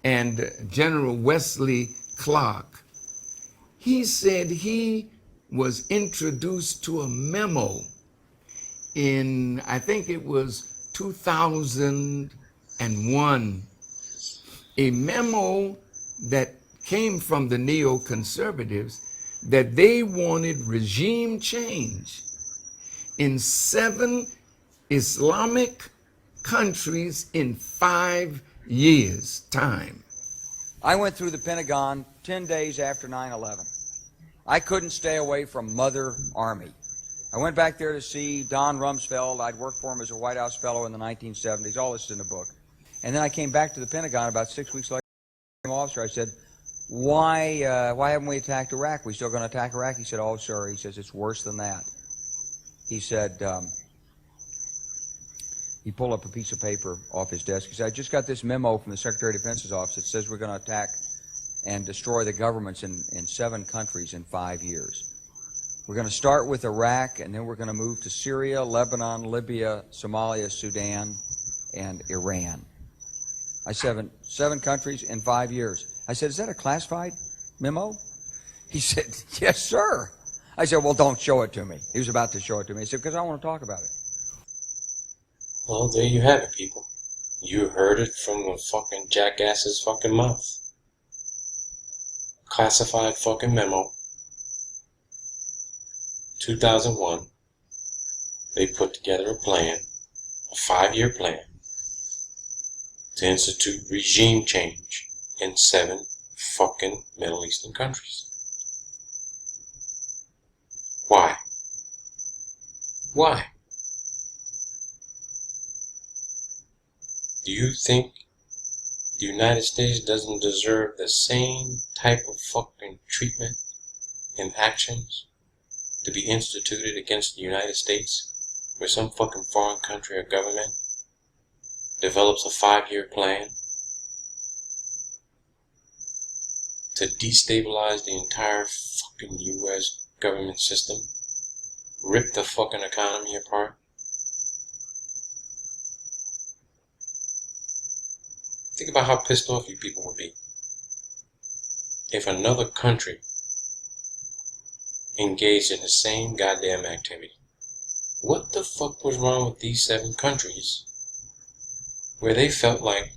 and General Wesley Clark, he said he was introduced to a memo in, I think it was 2001, a memo that came from the neoconservatives that they wanted regime change in 7 Islamic countries in 5 years' time. I went through the Pentagon 10 days after 9/11. I couldn't stay away from Mother Army. I went back there to see Don Rumsfeld. I'd worked for him as a White House fellow in the 1970s. All this is in the book. And then I came back to the Pentagon about 6 weeks later. Officer, I said, why haven't we attacked Iraq? We still going to attack Iraq? He said, oh, sir. He says, it's worse than that. He said, he pulled up a piece of paper off his desk. He said, I just got this memo from the Secretary of Defense's office that says we're going to attack and destroy the governments in 7 countries in 5 years. We're going to start with Iraq, and then we're going to move to Syria, Lebanon, Libya, Somalia, Sudan, and Iran. I said, 7 countries in 5 years. I said, is that a classified memo? He said, yes, sir. I said, well, don't show it to me. He was about to show it to me. He said, because I want to talk about it. Well, there you have it, people. You heard it from the fucking jackass's fucking mouth. Classified fucking memo. 2001. They put together a plan, a 5-year plan, to institute regime change in 7 fucking Middle Eastern countries. Why? Why? Do you think the United States doesn't deserve the same type of fucking treatment and actions to be instituted against the United States, where some fucking foreign country or government develops a 5-year plan to destabilize the entire fucking U.S. government system, rip the fucking economy apart? Think about how pissed off you people would be if another country engaged in the same goddamn activity. What the fuck was wrong with these 7 countries where they felt like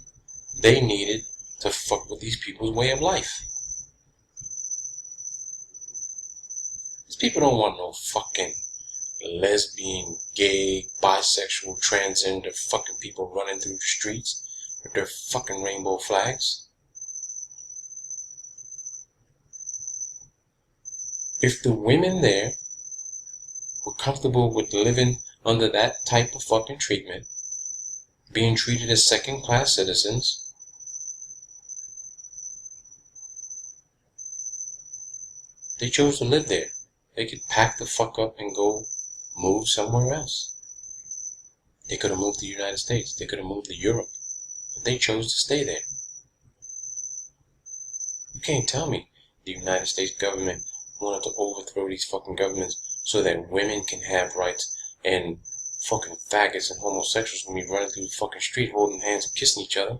they needed to fuck with these people's way of life? These people don't want no fucking lesbian, gay, bisexual, transgender fucking people running through the streets with their fucking rainbow flags. If the women there were comfortable with living under that type of fucking treatment, being treated as second-class citizens, they chose to live there. They could pack the fuck up and go move somewhere else. They could have moved to the United States. They could have moved to Europe. But they chose to stay there. You can't tell me the United States government wanted to overthrow these fucking governments so that women can have rights and fucking faggots and homosexuals can be running through the fucking street holding hands and kissing each other.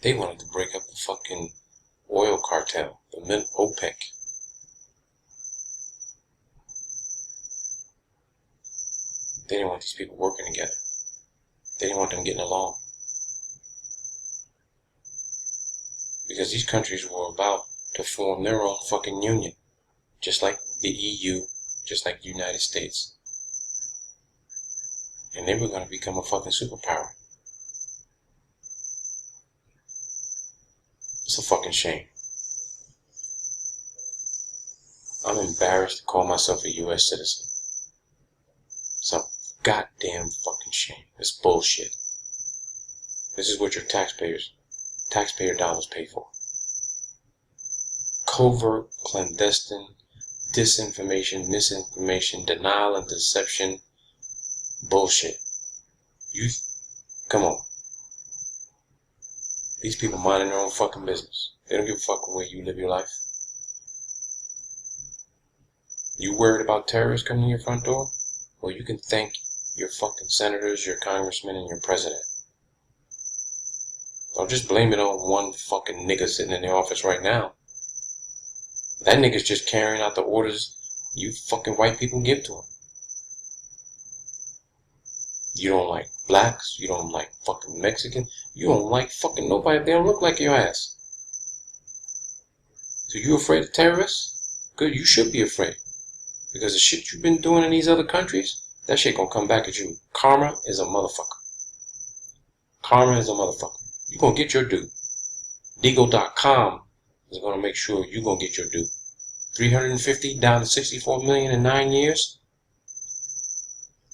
They wanted to break up the fucking oil cartel, the OPEC. They didn't want these people working together. They didn't want them getting along. Because these countries were about to form their own fucking union. Just like the EU, just like the United States. And they were going to become a fucking superpower. It's a fucking shame. I'm embarrassed to call myself a U.S. citizen. It's a goddamn fucking shame. It's bullshit. This is what your taxpayer dollars pay for. Covert, clandestine, disinformation, misinformation, denial and deception, bullshit. Come on. These people minding their own fucking business. They don't give a fuck the way you live your life. You worried about terrorists coming to your front door? Well, you can thank your fucking senators, your congressmen, and your president. Don't just blame it on one fucking nigga sitting in the office right now. That nigga's just carrying out the orders you fucking white people give to him. You don't like blacks, you don't like fucking Mexican, you don't like fucking nobody if they don't look like your ass. So you afraid of terrorists? Good, you should be afraid. Because the shit you've been doing in these other countries, that shit gonna come back at you. Karma is a motherfucker. Karma is a motherfucker. You gonna get your due. Deagle.com is gonna make sure you gonna get your due. 350 down to 64 million in 9 years?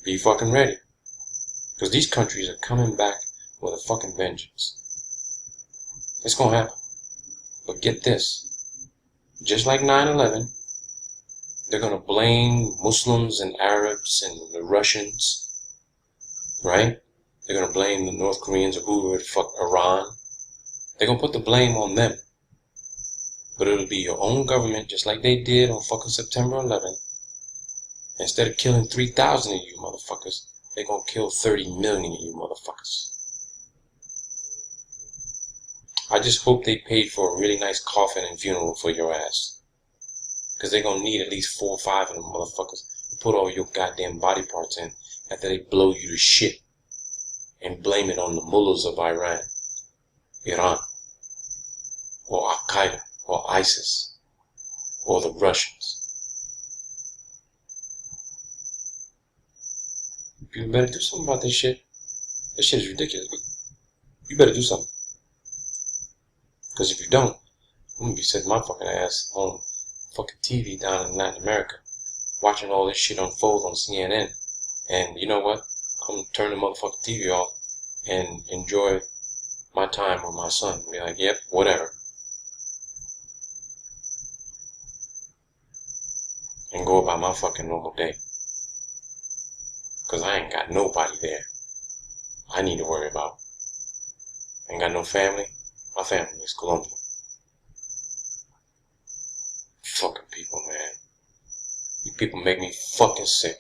Be fucking ready. Because these countries are coming back with a fucking vengeance. It's gonna happen. But get this. Just like 9/11, they're gonna blame Muslims and Arabs and the Russians, right? They're gonna blame the North Koreans or whoever the fuck, Iran. They're gonna put the blame on them. But it'll be your own government, just like they did on fucking September 11th. Instead of killing 3,000 of you motherfuckers, they're gonna kill 30 million of you motherfuckers. I just hope they paid for a really nice coffin and funeral for your ass. Because they're gonna need at least 4 or 5 of them motherfuckers to put all your goddamn body parts in after they blow you to shit. And blame it on the mullahs of Iran, or Al-Qaeda, or ISIS, or the Russians. You better do something about this shit. This shit is ridiculous. You better do something. Because if you don't, I'm gonna be sitting my fucking ass on fucking TV down in Latin America, watching all this shit unfold on CNN. And you know what? I'm gonna turn the motherfucking TV off and enjoy my time with my son. Be like, yep, whatever. And go about my fucking normal day. Because I ain't got nobody there I need to worry about. Ain't got no family. My family is Colombian. Fucking people, man. You people make me fucking sick.